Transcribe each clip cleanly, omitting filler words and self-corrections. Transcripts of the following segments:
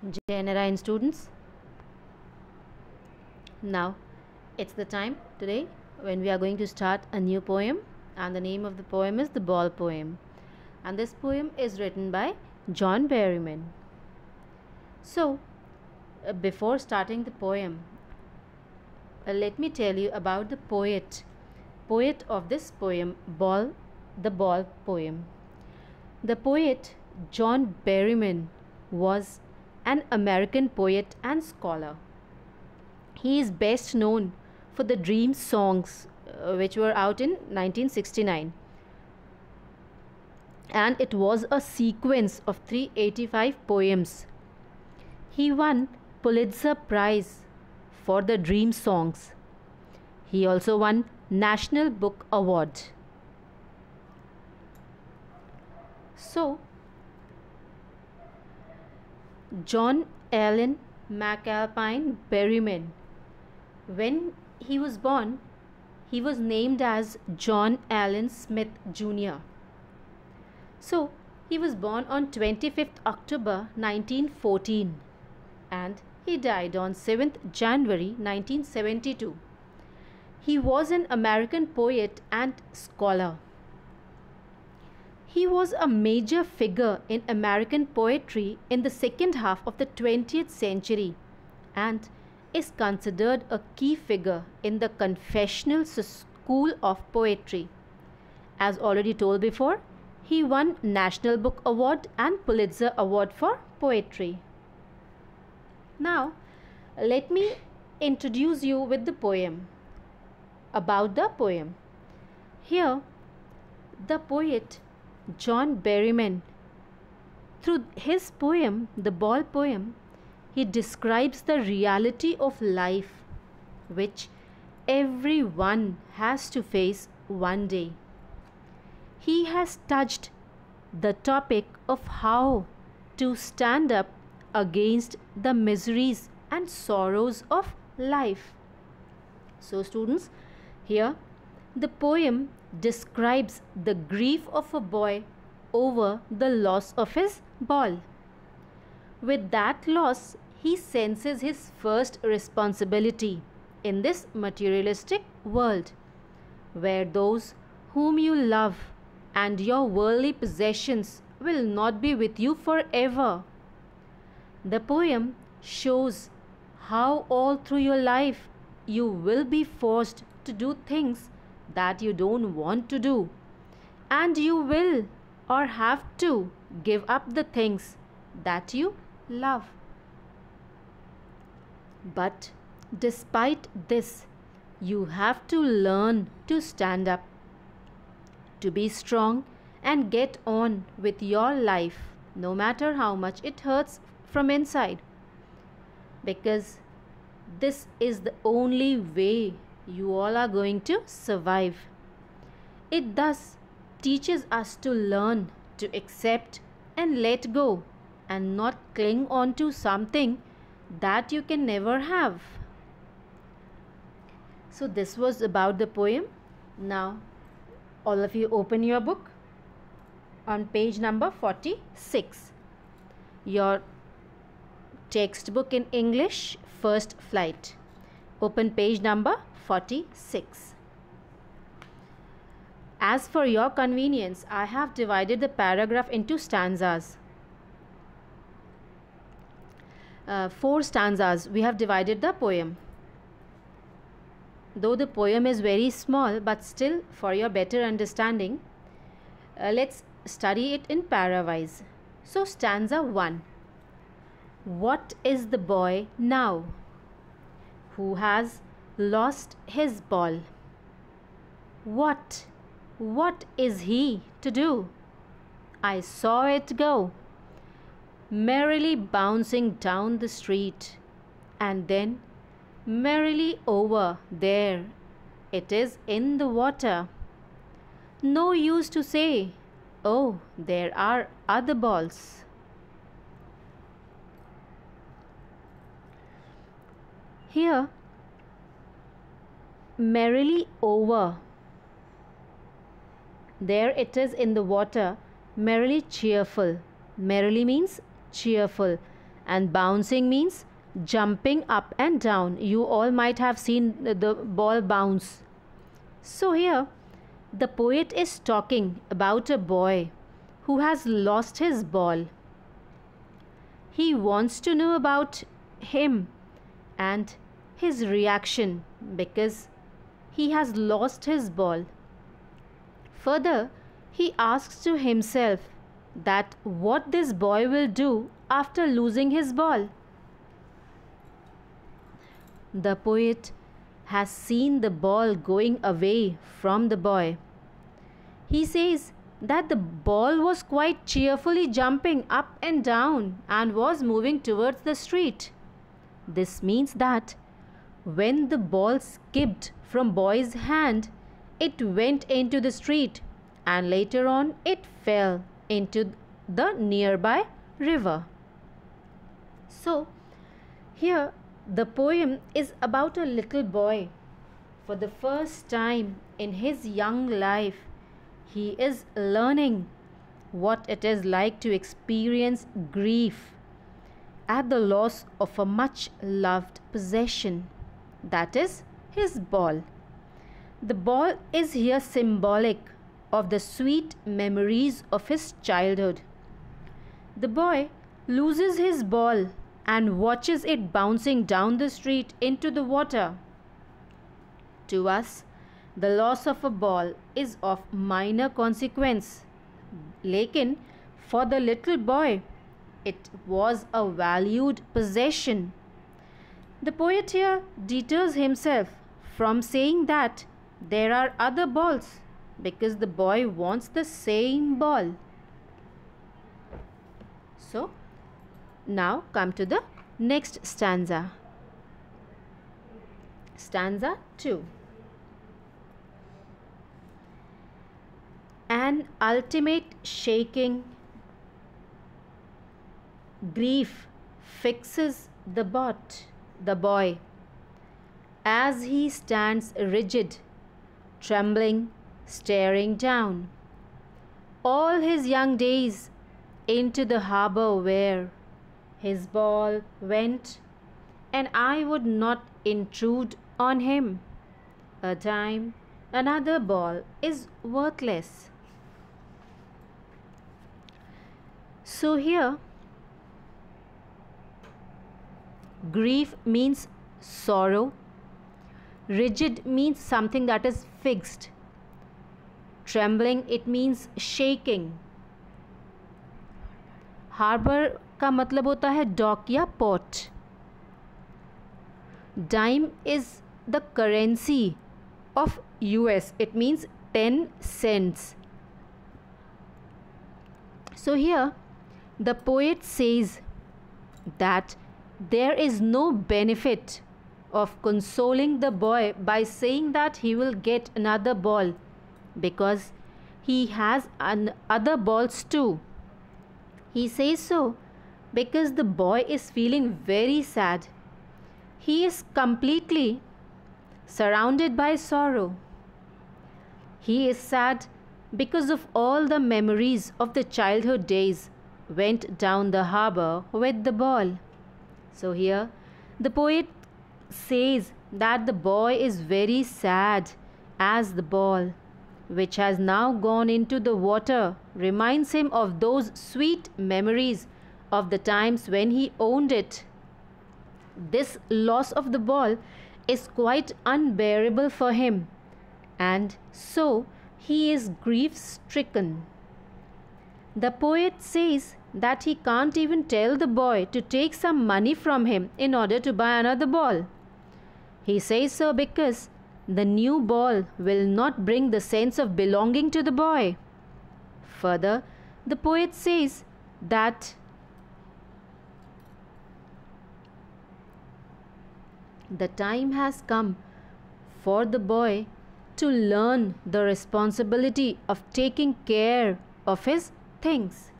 Jai students. Now it's the time today when we are going to start a new poem, and the name of the poem is The Ball Poem, and this poem is written by John Berryman. So before starting the poem, let me tell you about the poet of this poem, The Ball Poem. The poet John Berryman was an American poet and scholar. He is best known for the Dream songs, which were out in 1969. And it was a sequence of 385 poems. He won Pulitzer Prize for the Dream songs. He also won National Book Award. So, John Allen McAlpine Berryman, when he was born, he was named as John Allen Smith Jr. So, he was born on 25th October 1914 and he died on 7th January 1972. He was an American poet and scholar. He was a major figure in American poetry in the second half of the 20th century and is considered a key figure in the confessional school of poetry. As already told before, he won National Book Award and Pulitzer Award for poetry. Now, let me introduce you with the poem. About the poem. Here, the poet John Berryman, through his poem, The Ball Poem, he describes the reality of life which everyone has to face one day. He has touched the topic of how to stand up against the miseries and sorrows of life. So students, here the poem describes the grief of a boy over the loss of his ball. With that loss, he senses his first responsibility in this materialistic world, where those whom you love and your worldly possessions will not be with you forever. The poem shows how all through your life you will be forced to do things that you don't want to do, and you will or have to give up the things that you love. But despite this, you have to learn to stand up, to be strong and get on with your life no matter how much it hurts from inside, because this is the only way you all are going to survive. It thus teaches us to learn to accept and let go and not cling on to something that you can never have. So this was about the poem. Now all of you open your book on page number 46. Your textbook in English, first flight. Open page number 46. As for your convenience, I have divided the paragraph into stanzas. 4 stanzas we have divided the poem. Though the poem is very small, but still for your better understanding, let's study it in para-wise. So stanza 1. What is the boy now who has lost his ball? What is he to do? I saw it go, merrily bouncing down the street, and then merrily over there it is in the water. No use to say, oh, there are other balls. Here, merrily over, there it is in the water, merrily cheerful. Merrily means cheerful, and bouncing means jumping up and down. You all might have seen the ball bounce. So here the poet is talking about a boy who has lost his ball. He wants to know about him and his reaction because he has lost his ball. Further, he asks to himself that what this boy will do after losing his ball. The poet has seen the ball going away from the boy. He says that the ball was quite cheerfully jumping up and down and was moving towards the street. This means that when the ball skipped from boy's hand, it went into the street and later on it fell into the nearby river. So here the poem is about a little boy. For the first time in his young life, he is learning what it is like to experience grief at the loss of a much loved possession, that is his ball. The ball is here symbolic of the sweet memories of his childhood. The boy loses his ball and watches it bouncing down the street into the water. To us, the loss of a ball is of minor consequence. Lekin, for the little boy, it was a valued possession. The poet here deters himself from saying that there are other balls because the boy wants the same ball. So, now come to the next stanza. Stanza 2. An ultimate shaking grief fixes the boy, as he stands rigid, trembling, staring down. All his young days into the harbour where his ball went, and I would not intrude on him. A time another ball is worthless. So here, grief means sorrow. Rigid means something that is fixed. Trembling, it means shaking. Harbor का मतलब होता है dock या port. Dime is the currency of US. It means 10 cents. So here the poet says that there is no benefit of consoling the boy by saying that he will get another ball because he has other balls too. He says so because the boy is feeling very sad. He is completely surrounded by sorrow. He is sad because of all the memories of the childhood days went down the harbour with the ball. So here the poet says that the boy is very sad as the ball, which has now gone into the water, reminds him of those sweet memories of the times when he owned it. This loss of the ball is quite unbearable for him, and so he is grief-stricken. The poet says that he can't even tell the boy to take some money from him in order to buy another ball. He says so because the new ball will not bring the sense of belonging to the boy. Further, the poet says that the time has come for the boy to learn the responsibility of taking care of his things.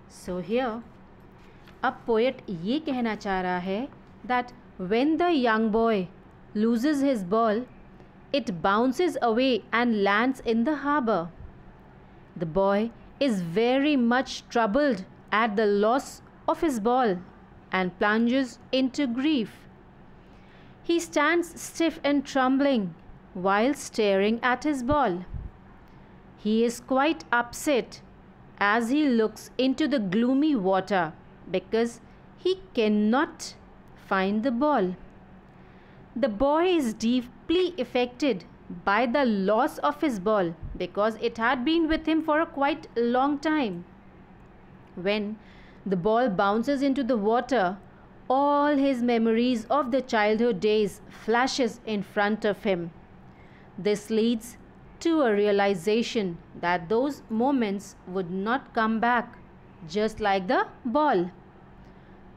So here, a poet ये कहना चाह रहा है that when the young boy loses his ball, it bounces away and lands in the harbour. The boy is very much troubled at the loss of his ball and plunges into grief. He stands stiff and trembling while staring at his ball. He is quite upset as he looks into the gloomy water because he cannot find the ball. The boy is deeply affected by the loss of his ball because it had been with him for a quite long time. When the ball bounces into the water, all his memories of the childhood days flashes in front of him. This leads to a realization that those moments would not come back, just like the ball.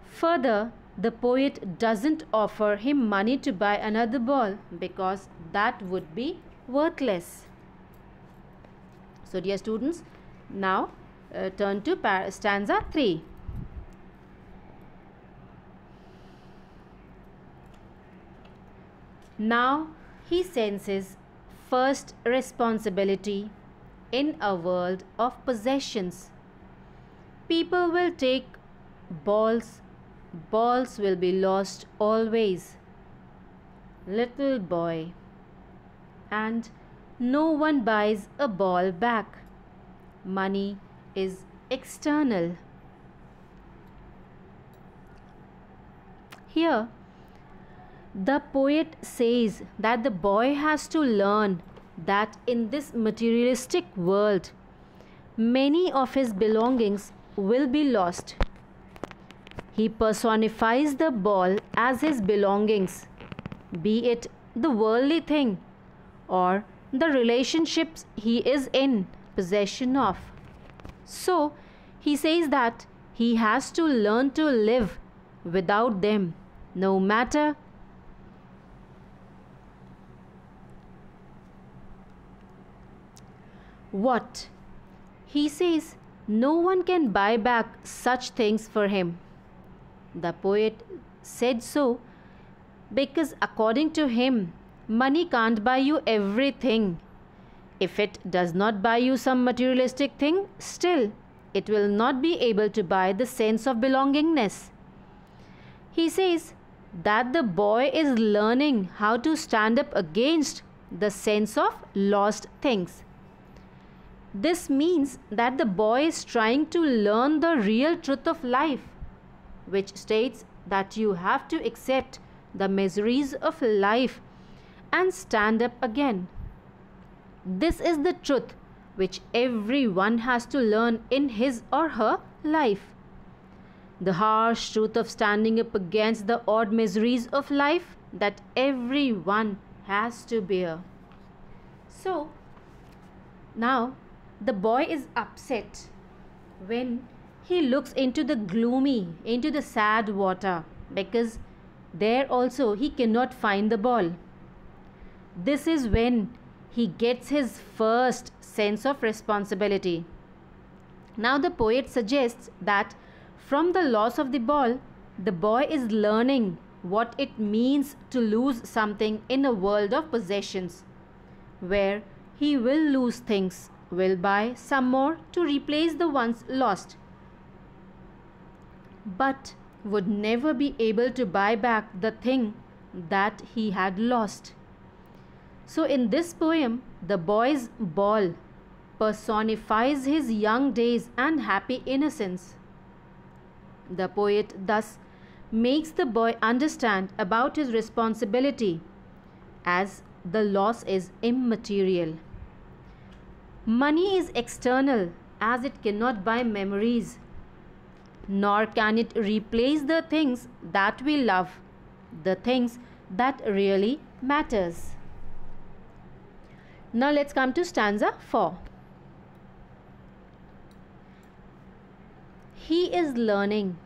Further, the poet doesn't offer him money to buy another ball because that would be worthless. So dear students, now turn to stanza 3. Now he senses first responsibility in a world of possessions. People will take balls. Balls will be lost always. Little boy. And no one buys a ball back. Money is external. Here, the poet says that the boy has to learn that in this materialistic world, many of his belongings will be lost. He personifies the ball as his belongings, be it the worldly thing or the relationships he is in possession of. So, he says that he has to learn to live without them, no matter what. He says no one can buy back such things for him. The poet said so because according to him, money can't buy you everything. If it does not buy you some materialistic thing, still it will not be able to buy the sense of belongingness. He says that the boy is learning how to stand up against the sense of lost things. This means that the boy is trying to learn the real truth of life, which states that you have to accept the miseries of life and stand up again. This is the truth which everyone has to learn in his or her life. The harsh truth of standing up against the odd miseries of life that everyone has to bear. So, now the boy is upset when he looks into the gloomy, into the sad water because there also he cannot find the ball. This is when he gets his first sense of responsibility. Now the poet suggests that from the loss of the ball, the boy is learning what it means to lose something in a world of possessions, where he will lose things, will buy some more to replace the ones lost, but would never be able to buy back the thing that he had lost. So in this poem, the boy's ball personifies his young days and happy innocence. The poet thus makes the boy understand about his responsibility as the loss is immaterial. Money is external as it cannot buy memories, nor can it replace the things that we love, the things that really matters. Now let's come to stanza 4. He is learning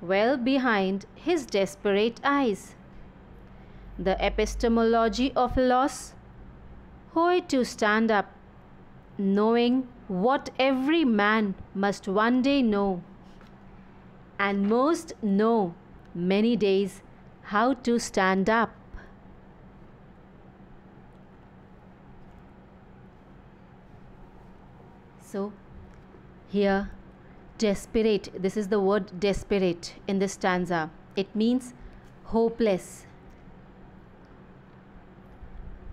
well behind his desperate eyes the epistemology of loss, hoy to stand up, knowing what every man must one day know, and most know many days how to stand up. So, here desperate. This is the word desperate in this stanza. It means hopeless.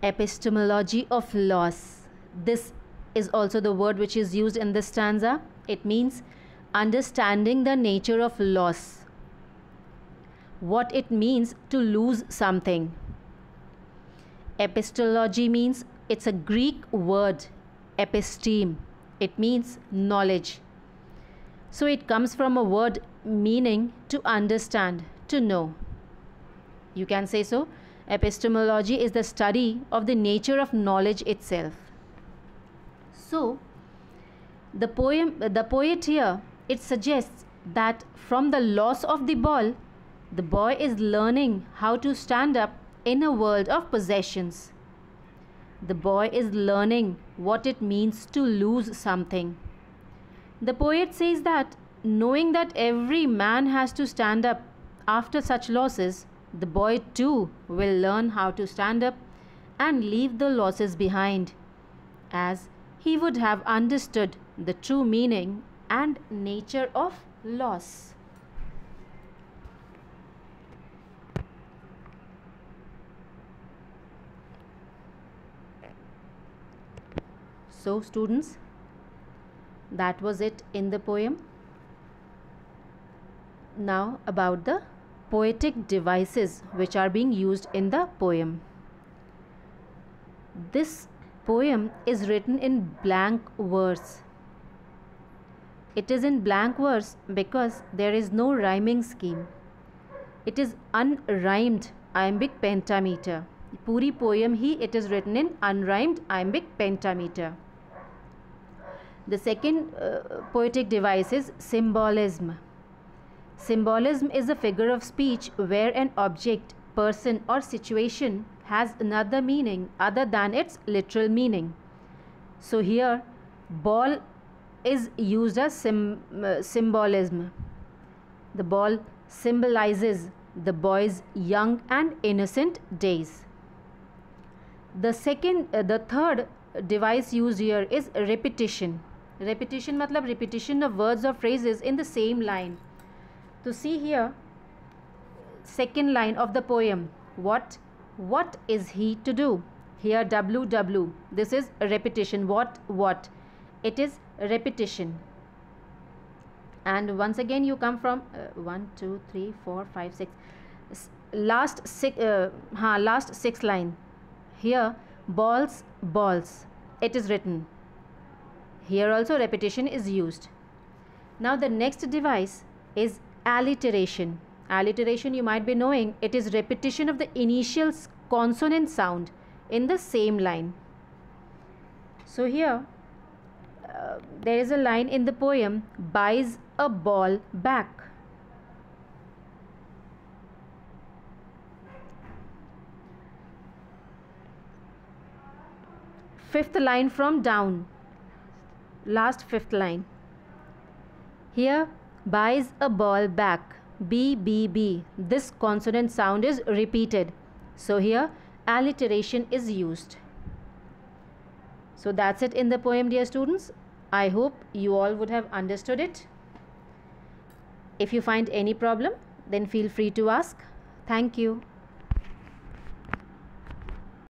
Epistemology of loss. This is also the word which is used in this stanza. It means understanding the nature of loss. What it means to lose something. Epistology means, it's a Greek word, episteme. It means knowledge. So it comes from a word meaning to understand, to know. You can say so. Epistemology is the study of the nature of knowledge itself. So, the poet here, it suggests that from the loss of the ball, the boy is learning how to stand up in a world of possessions. The boy is learning what it means to lose something. The poet says that knowing that every man has to stand up after such losses, the boy too will learn how to stand up and leave the losses behind, as he would have understood the true meaning and nature of loss. So students, that was it in the poem. Now about the poetic devices which are being used in the poem. This poem is written in blank verse. It is in blank verse because there is no rhyming scheme. It is unrhymed iambic pentameter. पूरी poem he it is written in unrhymed iambic pentameter. The second poetic device is symbolism. Symbolism is a figure of speech where an object, person or situation has another meaning other than its literal meaning. So here ball is used as symbolism. The ball symbolizes the boy's young and innocent days. The third device used here is repetition. Repetition matlab repetition of words or phrases in the same line. To see here, second line of the poem, what is he to do? Here W. This is a repetition. What? It is repetition. And once again you come from 1, 2, 3, 4, 5, 6. Last six line. Here balls. It is written. Here also repetition is used. Now the next device is alliteration. Alliteration, you might be knowing, it is repetition of the initial consonant sound in the same line. So here there is a line in the poem, buys a ball back. Fifth line from down, last fifth line. Here buys a ball back, B. This consonant sound is repeated. So here alliteration is used. So that's it in the poem, dear students. I hope you all would have understood it. If you find any problem, then feel free to ask. Thank you.